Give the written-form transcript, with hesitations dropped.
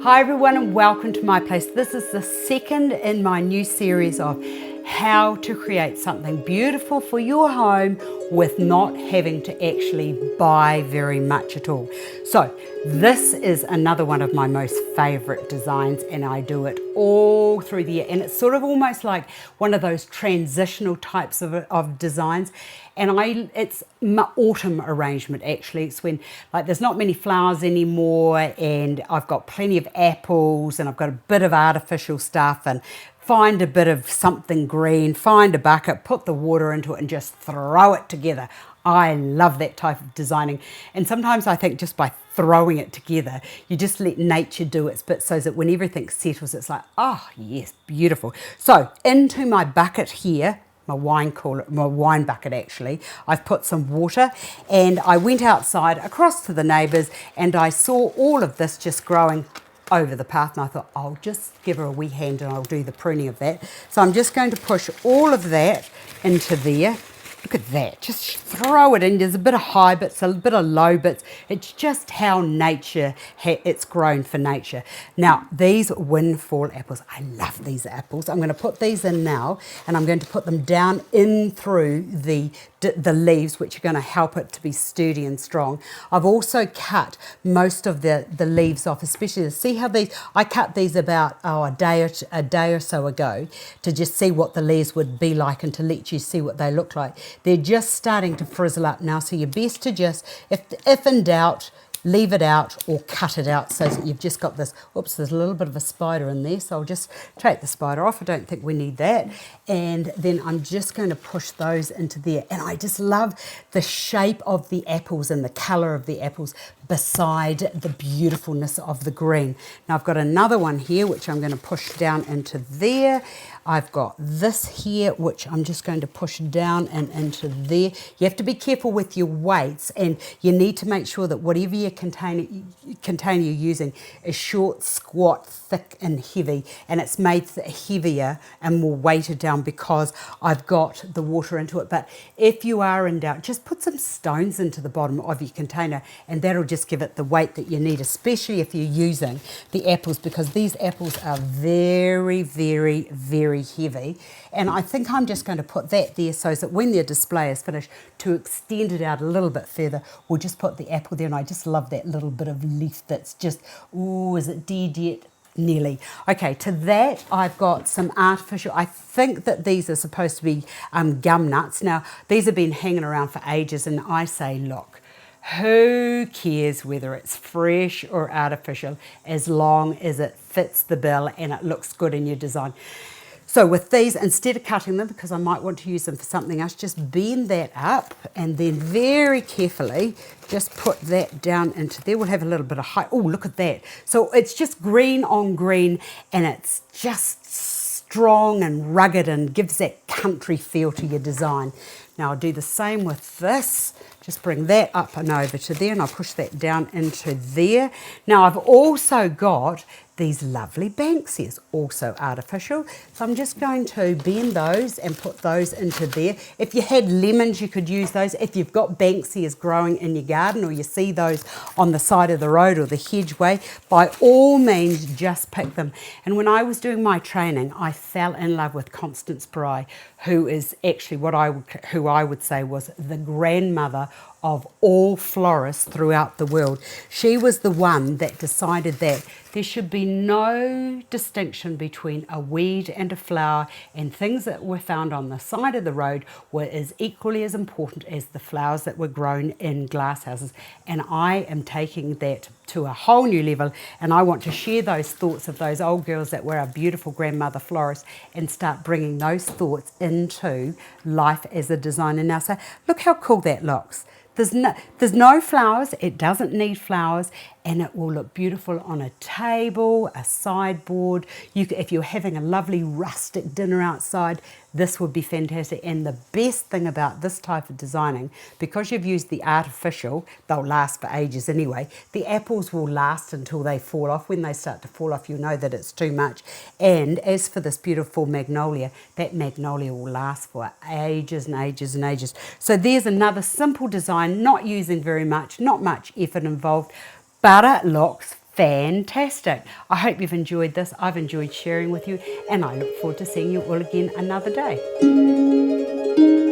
Hi everyone and welcome to my place. This is the second in my new series of how to create something beautiful for your home with not having to actually buy very much at all. So this is another one of my most favorite designs, and I do it all through the year, and it's sort of almost like one of those transitional types of designs. And it's my autumn arrangement actually. It's when like there's not many flowers anymore, and I've got plenty of apples, and I've got a bit of artificial stuff, and find a bit of something green, find a bucket, put the water into it and just throw it together. I love that type of designing. And sometimes I think just by throwing it together, you just let nature do its bit so that when everything settles, it's like, oh yes, beautiful. So into my bucket here, my wine bucket actually, I've put some water, and I went outside across to the neighbours and I saw all of this just growing over the path, and I thought I'll just give her a wee hand and I'll do the pruning of that. So I'm just going to push all of that into there. Look at that, just throw it in. There's a bit of high bits, a bit of low bits. It's just how nature, it's grown for nature. Now, these windfall apples, I love these apples. I'm going to put these in now, and I'm going to put them down in through the leaves, which are going to help it to be sturdy and strong. I've also cut most of the leaves off, especially to see how these, I cut these about a day or so ago to just see what the leaves would be like and to let you see what they look like. They're just starting to frizzle up now, so you're best to just, if in doubt, leave it out or cut it out so that you've just got this. Oops, there's a little bit of a spider in there, so I'll just take the spider off. I don't think we need that. And then I'm just going to push those into there. And I just love the shape of the apples and the colour of the apples beside the beautifulness of the green. Now I've got another one here which I'm going to push down into there. I've got this here which I'm just going to push down and into there. You have to be careful with your weights, and you need to make sure that whatever your container you're using is short, squat, thick and heavy, and it's made heavier and more weighted down because I've got the water into it. But if you are in doubt, just put some stones into the bottom of your container, and that'll just give it the weight that you need, especially if you're using the apples, because these apples are very, very, very heavy. And I think I'm just going to put that there so that when their display is finished, to extend it out a little bit further, we'll just put the apple there. And I just love that little bit of leaf that's just, oh, is it dead yet? Nearly. Okay, to that I've got some artificial, I think that these are supposed to be gum nuts. Now, these have been hanging around for ages, and I say, look, who cares whether it's fresh or artificial, as long as it fits the bill and it looks good in your design. So with these, instead of cutting them, because I might want to use them for something else, just bend that up and then very carefully just put that down into there. We'll have a little bit of height. Oh, look at that. So it's just green on green, and it's just strong and rugged and gives that country feel to your design. Now I'll do the same with this. Just bring that up and over to there, and I'll push that down into there. Now I've also got these lovely Banksias, also artificial. So I'm just going to bend those and put those into there. If you had lemons, you could use those. If you've got Banksias growing in your garden, or you see those on the side of the road or the hedgeway, by all means, just pick them. And when I was doing my training, I fell in love with Constance Bry, who is actually who I would say was the grandmother of all florists throughout the world. She was the one that decided that there should be no distinction between a weed and a flower, and things that were found on the side of the road were as equally as important as the flowers that were grown in glasshouses. And I am taking that to a whole new level, and I want to share those thoughts of those old girls that were our beautiful grandmother florists and start bringing those thoughts into life as a designer now. So look how cool that looks. There's no flowers, it doesn't need flowers, and it will look beautiful on a table, a sideboard. If you're having a lovely rustic dinner outside, this would be fantastic. And the best thing about this type of designing, because you've used the artificial, they'll last for ages anyway. The apples will last until they fall off. When they start to fall off, you'll know that it's too much. And as for this beautiful magnolia, that magnolia will last for ages and ages and ages. So there's another simple design, not using very much, not much effort involved, but it looks fantastic. I hope you've enjoyed this. I've enjoyed sharing with you, and I look forward to seeing you all again another day.